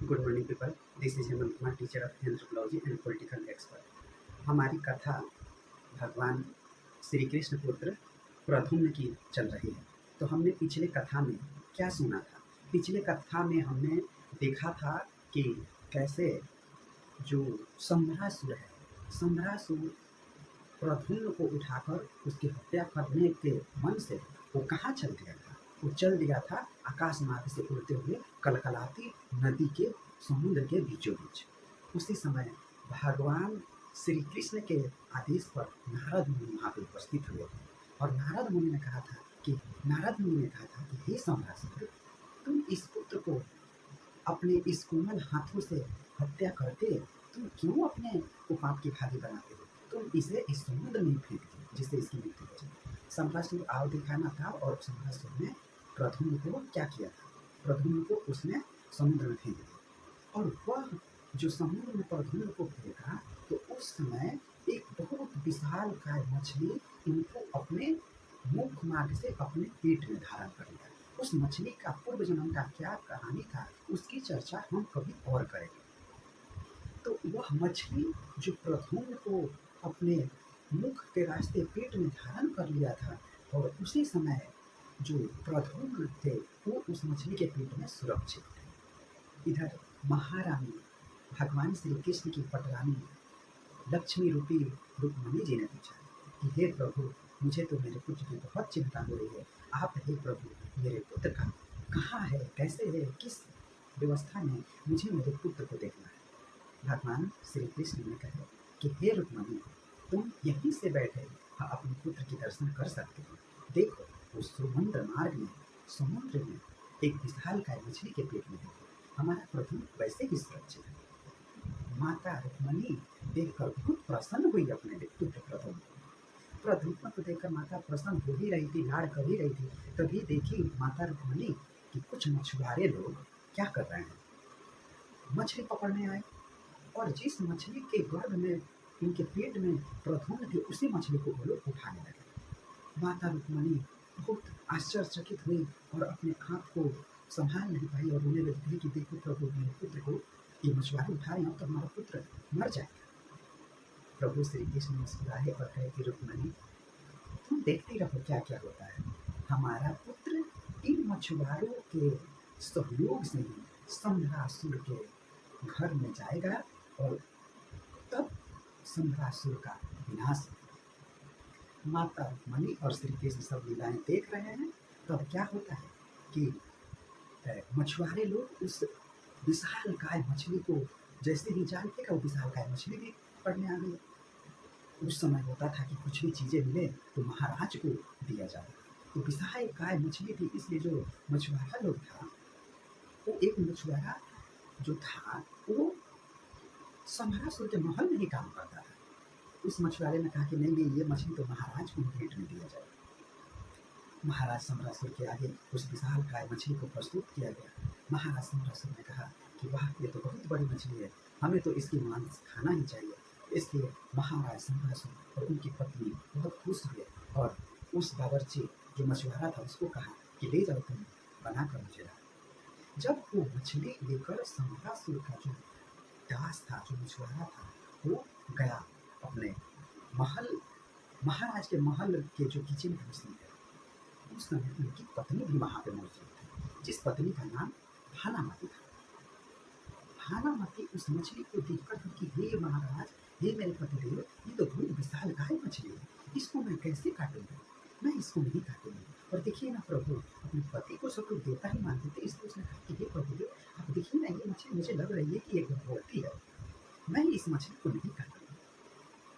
Good morning people, this is Hemant Kumar, teacher of anthropology and political expert. हमारी कथा भगवान श्री कृष्ण पुत्र प्रद्युम्न की चल रही है। तो हमने पिछले कथा में क्या सुना था? पिछले कथा में हमने देखा था कि कैसे जो सम्रासुर है, सम्रासुर प्रद्युम्न को उठाकर उसकी हत्या करने के मन से वो कहाँ चल गया था? वो चल दिया था आकाश मार्ग से उड़ते हुए कलकलाती नदी के समुद्र के बीचों बीच। उसी समय भगवान श्री कृष्ण के आदेश पर नारद मुनि वहाँ पे उपस्थित हुए और नारद मुनि ने कहा था कि हे सम्रासुर, तुम इस पुत्र को अपने इस कोमल हाथों से हत्या करके तुम क्यों अपने को पाप की भागी बनाते हो? तुम इसे इस समुद्र में फेंक दो जिससे इसकी मृत्यु हो जाए। सम्रासुर आव दिखाना था और सम्रासुर ने प्रद्युम्न को क्या किया था? प्रद्युम्न को उसने समुद्र में फेंक दिया और वह जो समुद्र में प्रद्युम्न को फेंका तो उस समय एक बहुत विशाल काय मछली इनको अपने मुख मार्ग से अपने पेट में धारण कर लिया। उस मछली का पूर्व जन्म का क्या कहानी था उसकी चर्चा हम कभी और करेंगे। तो वह मछली जो प्रद्युम्न को अपने मुख के रास्ते पेट में धारण कर लिया था और उसी समय जो प्रद्युम्न थे वो उस मछली के पेट में सुरक्षित थे। इधर महारानी भगवान श्री कृष्ण की पटरानी लक्ष्मी रूपी रुक्मिणी जी ने पूछा कि हे प्रभु, मुझे तो मेरे पुत्र की बहुत चिंता हो रही है। आप हे प्रभु, मेरे पुत्र का कहाँ है, कैसे है, किस व्यवस्था में मुझे मेरे पुत्र को देखना है। भगवान श्री कृष्ण ने कहा कि हे रुक्मिणी, तुम यहीं से बैठे अपने पुत्र की दर्शन कर सकते हो। देखो, उस समुद्र मार्ग में समुद्र में एक विशाल काय मछली के पेट में देखो, हमारा प्रभु वैसे ही सुरक्षित है। माता रुक्मिणी देखकर बहुत प्रसन्न हुई अपने पुत्र प्रद्युम्न को। प्रद्युम्न को देखकर माता प्रसन्न हो ही रही थी, लाड़ कर ही रही थी। तभी देखी माता रुक्मिणी कि कुछ मछुआरे लोग क्या कर रहे हैं, मछली पकड़ने आए और जिस मछली के गर्भ में इनके पेट में प्रद्युम्न थे उसी मछली को वो लोग उठाने लगे। माता रुक्मिणी बहुत आश्चर्यचकित हुई और अपने आप को संभाल नहीं पाई और रोने लगी कि देखो प्रभु, मेरे पुत्र को ये मछुआरे उठा रहे हैं तो हमारा पुत्र मर जाएगा। प्रभु श्री कृष्ण मुस्कुराए और कहे कि रुक्मिणी, तुम देखते रहो क्या क्या होता है। हमारा पुत्र इन मछुआरों के सहयोग से ही सम्रासुर के घर में जाएगा और तब सम्रासुर का विनाश। माता रुक्मिणी और श्री कृष्ण सब लीलाएं देख रहे हैं। तब क्या होता है कि मछुआरे लोग उस विशाल काय मछली को जैसे ही जाल फेंका वो विशाल काय मछली भी पड़ने आ गई। उस समय होता था कि कुछ भी चीज़ें मिले तो महाराज को दिया जाए। तो विशाल काय मछली थी, इसलिए जो मछुआरा लोग था वो एक मछुआरा जो था वो सम्रासुर के महल में ही काम करता था। उस मछुआरे ने कहा कि नहीं नहीं, ये मछली तो महाराज को भेंट में दिया जाए। महाराज सम्रासुर के आगे उस विशाल काय मछली को प्रस्तुत किया गया। महाराज सम्रासुर ने कहा कि वाह, ये तो बहुत बड़ी मछली है, हमें तो इसकी मांस खाना ही चाहिए। इसलिए महाराज सम्रासुर और उनकी पत्नी बहुत खुश हुए और उस बावर्ची जो मछुआरा था उसको कहा कि ले जाओ, तुम बना कर मुझे लाओ। जब वो मछली लेकर सम्रासुर का जो दास था, जो मछुआरा था, वो गया अपने महल, महाराज के महल के जो किचन है उसमें गया। उस समय उनकी पत्नी भी वहाँ पे मौजूद थी, जिस पत्नी का नाम भानामती था। भानामती उस मछली को देखकर कि हे महाराज, हे मेरे पतिदेव, ये तो बहुत विशाल काय मछली है, इसको मैं कैसे काटूंगा? मैं इसको नहीं काटूंगी। और देखिए ना प्रभु, अपने पति को सब लोग देवता ही मानते थे, इसलिए उसने कहा कि हे प्रभुदेव, आप देखिए ना, ये मछली मुझे लग रही है कि एक भगवती है, मैं इस मछली को नहीं काटूंगी।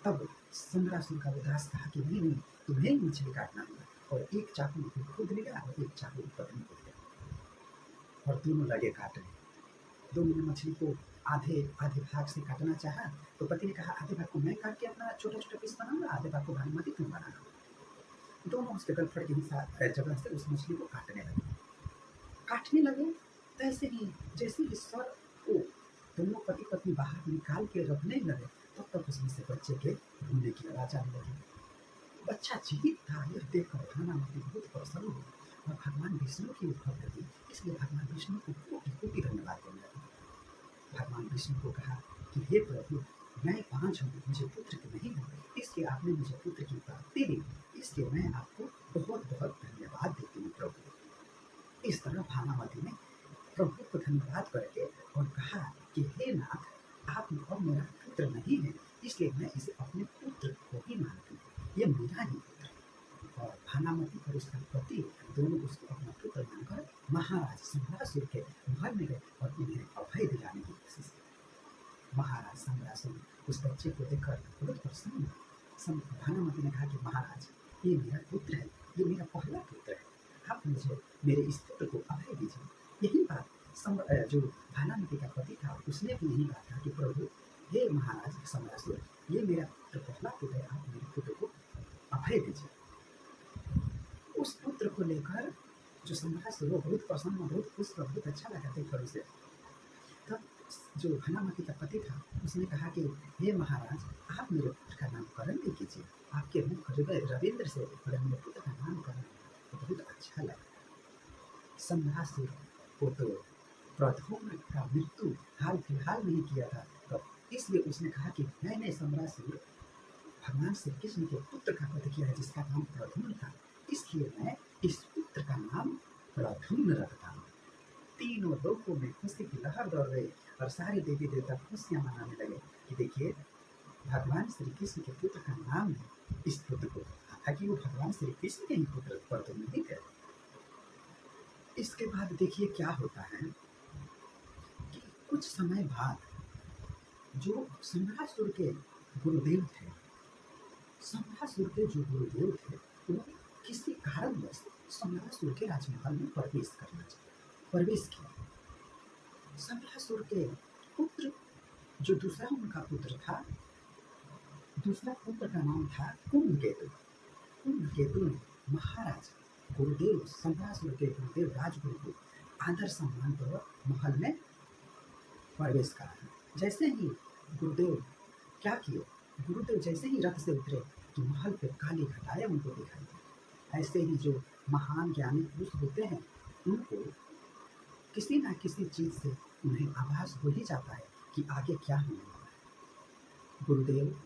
तब सम्रासुर का उदास कहा कि नहीं नहीं, तुम्हें ही मछली काटना होगा। और एक चाकू खुद लिया और एक चाकू पत्नी को दिया और दोनों लगे काटने। दोनों ने मछली को आधे आधे भाग से काटना चाहा तो पति ने कहा आधे भाग को मैं काट के अपना छोटा छोटा पीस बनाऊंगा, आधे भाग को भानुमति तुम बनाना। दोनों उसके गलफड़ के जगह से उस मछली को काटने लगे। तैसे ही जैसे ही सर को दोनों पति पत्नी बाहर निकाल के रखने लगे तब तक उसमें से बच्चे के रोने की आवाज आने लगी। बच्चा जीवित था, यह देखकर भानुमति बहुत प्रसन्न हुई और भगवान विष्णु की भक्त थी, इसलिए भगवान विष्णु को कोटि कोटि धन्यवाद देने लगी। विष्णु को कहा कि हे प्रभु, मैं पाँच हूँ, मुझे पुत्र की नहीं है, इसलिए आपने मुझे पुत्र की प्राप्ति दी, इसलिए मैं आपको बहुत बहुत धन्यवाद देती हूँ प्रभु। इस तरह भानावती ने प्रभु को धन्यवाद करके और कहा कि हे नाथ, आप अब मेरा पुत्र नहीं है, इसलिए मैं इसे अपने पुत्र को ही मानती हूँ, ये मेरा ही पुत्र है। और भानावती और उसका पति दोनों उसको अपना पुत्र मानकर महाराज सम्रासुर के महल में गए और उन्हें अभय दिलाने की कोशिश की। महाराज सम्रासुर उस बच्चे को देखकर बहुत प्रसन्न हुए। भानावती ने कहा कि महाराज, ये मेरा पुत्र है, ये मेरा पहला पुत्र है, आप मुझे मेरे इस पुत्र को अभय दीजिए। यही बात जो भानावती का पति था उसने भी यही बात कहा कि प्रभु, हे महाराज सम्रासुर, ये मेरा पुत्र पहला पुत्र है, आप मेरे पुत्र को अभय दीजिए। उस पुत्र को लेकर जो सम्रासुर वो बहुत प्रसन्न, बहुत खुश, बहुत अच्छा लगा देखकर उसे। तब जो भानावती का पति था उसने कहा कि हे महाराज, आप मेरे पुत्र का नामकरण भी कीजिए, आपके मुख रविंद्र से मेरे पुत्र का नामकरण तो बहुत अच्छा लगा। सम्रासुर को तो प्रद्युम्न का मृत्यु हाल फिलहाल में ही किया था, तो इसलिए उसने कहा कि मैंने सम्रासुर भगवान श्री कृष्ण के पुत्र का वध किया है जिसका नाम प्रद्युम्न था, इसलिए मैं इस पुत्र का नाम प्रद्युम्न रखता हूँ। तीनों लोगों में खुशी की लहर दौड़ गई और सारे देवी देवता खुशियाँ मनाने लगे कि देखिए, भगवान श्री कृष्ण के पुत्र का नाम है इस पुत्र को, हालांकि वो भगवान श्री कृष्ण के ही पुत्र प्रद्युम्न ही थे। इसके बाद देखिए क्या होता है कि कुछ समय बाद जो सम्रासुर के गुरुदेव थे, सम्रासुर के जो गुरुदेव थे वो किसी कारणवश सम्रासुर के राजमहल में प्रवेश किया। सम्रासुर के पुत्र जो दूसरा उनका पुत्र था, दूसरा पुत्र का नाम था कुंभकेतु। कुंभकेतु ने महाराज गुरुदेव सम्रासुर के गुरुदेव राजगुरु को आदर सम्मान पूर्वक महल में प्रवेश करा। जैसे ही गुरुदेव क्या किए, गुरुदेव जैसे ही रथ से उतरे तो महल पे काली घटाएं उनको दिखाई दी। ऐसे ही जो महान ज्ञानी पुरुष होते हैं उनको किसी ना किसी चीज से उन्हें आभास हो ही जाता है कि आगे क्या होने वाला है। गुरुदेव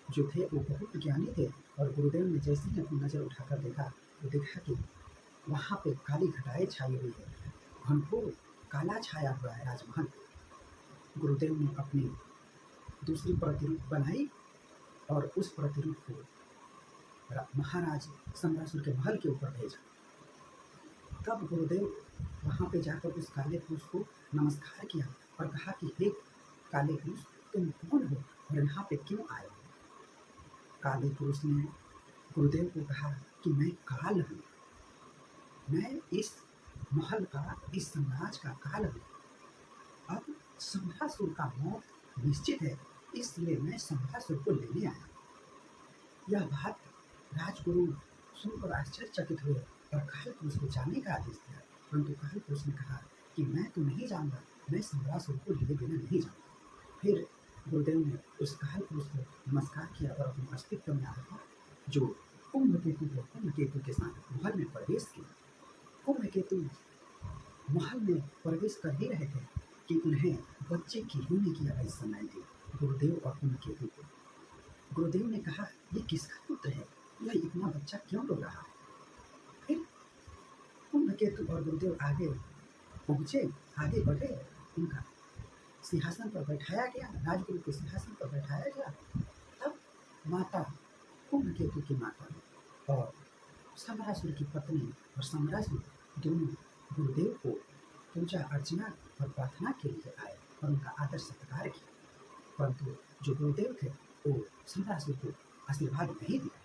जो थे वो बहुत ज्ञानी थे और गुरुदेव ने जैसे ही अपनी नजर उठाकर देखा तो देखा कि वहाँ पे काली घटाएं छाई हुई है, घनघोर काला छाया हुआ है राजमहल। गुरुदेव ने अपनी दूसरी प्रतिरूप बनाई और उस प्रतिरूप को महाराज सम्रासुर के महल के ऊपर भेजा। तब गुरुदेव वहाँ पे जाकर उस काले पुरुष को नमस्कार किया और कहा कि हे काले पुरुष, तुम कौन हो और यहाँ पे क्यों आए हो? काले पुरुष ने गुरुदेव को कहा कि मैं काल हूँ, मैं इस महल का, इस साम्राज्य का काल हूँ। अब सम्रासुर का मौत निश्चित है, इसलिए मैं सम्रासुर को लेने आया। यह बात राजगुरु सुनकर आश्चर्यचकित हुए और काल पुरुष को जाने का आदेश दिया, परंतु काल पुरुष ने कहा कि मैं तो नहीं जानता, मैं सम्रासुर को लिए बिना नहीं जानता। फिर गुरुदेव ने उस काल पुरुष को नमस्कार किया और अपने अस्तित्व में आकर जो कुंभकेतु थे, कुंभकेतु के साथ महल में प्रवेश किया। कुंभकेतु महल में प्रवेश कर ही रहे थे कि उन्हें बच्चे की रोने की आवाज सुनाई दी। गुरुदेव और कुंभकेतु को गुरुदेव ने कहा, ये किसका पुत्र है, यह इतना बच्चा क्यों रो रहा है? फिर कुंभकेतु और गुरुदेव आगे पहुँचे, आगे बढ़े, उनका सिंहासन पर बैठाया गया, राजगुरु के सिंहासन पर बैठाया गया। तब माता कुंभकेतु की माता और सम्रासुर की पत्नी और सम्रासुर दोनों गुरुदेव को पूजा अर्चना और प्रार्थना के लिए आए और उनका आदर सत्कार किया, परंतु जो गुरुदेव थे वो सम्रासुर को आशीर्वाद नहीं दिया।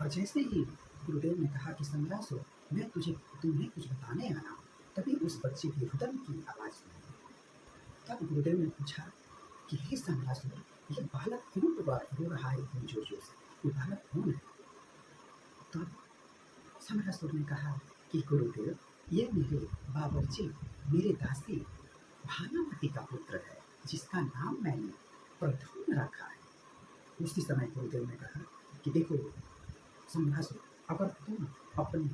और जैसे ही गुरुदेव ने कहा कि सम्रासुर, मैं तुम्हें कुछ बताने आया हूँ, तभी उस बच्चे की रुदन की आवाज़ सुनी। तब गुरुदेव ने पूछा कि हे सम्रासुर, ये बालक क्यों रो रहा है इतनी जोर जोर से, ये बालक कौन है? तब सम्रासुर ने कहा कि गुरुदेव, ये मेरे बावर्ची, मेरे दासी भानावती का पुत्र है, जिसका नाम मैंने प्रद्युम्न रखा है। उसी समय गुरुदेव ने कहा कि देखो सम्रासुर, अगर तुम अपने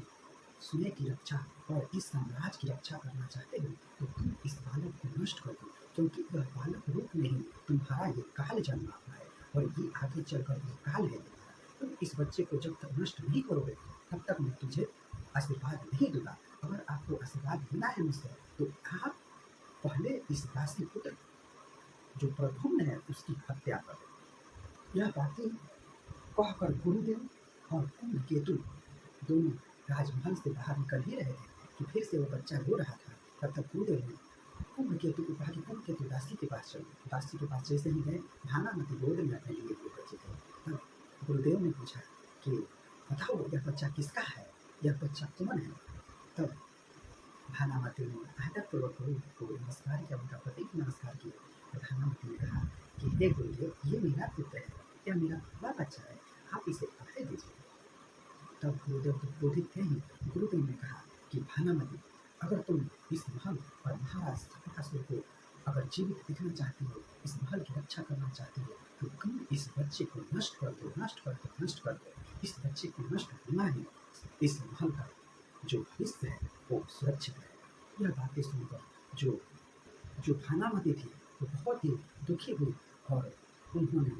सुने की रक्षा और इस साम्राज्य की रक्षा करना चाहते हो तो तुम इस बालक को नष्ट कर दो, क्योंकि यह बालक रूप में ही तुम्हारा ये काल जन्मा हुआ है और ये आगे चलकर ये काल है तुम्हारा। तुम इस बच्चे को जब तक नष्ट नहीं करोगे तब तक मैं तुझे आशीर्वाद नहीं दूंगा। अगर आपको आशीर्वाद लेना है मुझसे तो आप पहले इस दासी पुत्र जो प्रद्युम्न है उसकी हत्या कर दो। यह बातें कहकर गुरुदेव और कुंभकेतु दोनों राजमहल से बाहर निकल ही रहे थे कि फिर से वो बच्चा रो रहा था। तब तक गुरुदेव ने कुंभकेतु को कहा कि कुंभकेतु दासी के पास चलो। दासी के पास जैसे ही गए भानामती गोद में अपने लिए वो बच्चे थे। तब गुरुदेव ने पूछा कि बताओ यह बच्चा किसका है, यह बच्चा कौन है। तब भानामती ने आदरपूर्वक गुरु को नमस्कार किया, उनका प्रतीक नमस्कार किया। भानामती ने कहा कि हे गुरुदेव ये मेरा पुत्र है, यह मेरा बड़ा बच्चा है, आप इसे अभय दीजिए। तब गुरुदेव तो क्रोधित थे ही। गुरुदेव ने कहा कि भानामती अगर तुम इस महल और महाराज सपासुर को अगर जीवित देखना चाहती हो, इस महल की रक्षा करना चाहती हो तो तुम इस बच्चे को नष्ट कर दो, नष्ट कर दो, नष्ट कर दो। इस बच्चे को नष्ट होना ही इस महल का जो भविष्य है वो सुरक्षित है। यह बातें सुनकर जो जो भानामती थी वो बहुत ही दुखी हुई और उन्होंने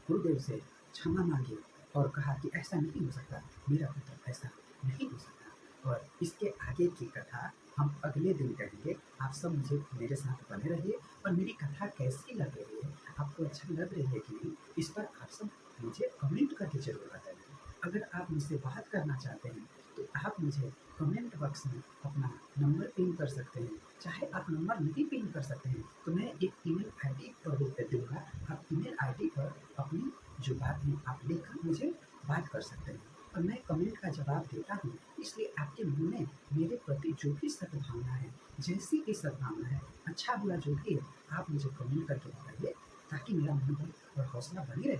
गुरुदेव से क्षमा मांगी और कहा कि ऐसा नहीं हो सकता, मेरा पुत्र ऐसा नहीं हो सकता। और इसके आगे की कथा हम अगले दिन कहेंगे। आप सब मुझे मेरे साथ बने रहिए और मेरी कथा कैसी लग रही है, आपको अच्छा लग रही है कि नहीं, इस पर आप सब मुझे कमेंट करके जरूर बताइए। अगर आप मुझसे बात करना चाहते हैं तो आप मुझे कमेंट बॉक्स में अपना नंबर पिन कर सकते हैं। चाहे आप नंबर नहीं पिन कर सकते हैं तो मैं एक ईमेल आईडी पर दूंगा, आप ईमेल आईडी पर अपनी जो बात है आप लिखकर मुझे बात कर सकते हैं और मैं कमेंट का जवाब देता हूँ। इसलिए आपके मन में मेरे प्रति जो भी सद्भावना है, जैसी भी सद्भावना है, अच्छा बुरा जो भी है, आप मुझे कमेंट करके बताइए ताकि मेरा मनोबल और हौसला बनी रहे,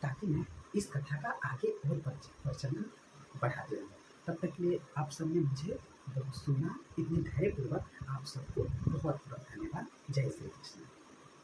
ताकि मैं इस कथा का आगे और प्रचलन बढ़ाते रहूँ। तब तक के लिए आप सबने मुझे बहुत सुना, इतने धैर्यपूर्वक आप सबको बहुत बहुत धन्यवाद। जय श्री कृष्ण।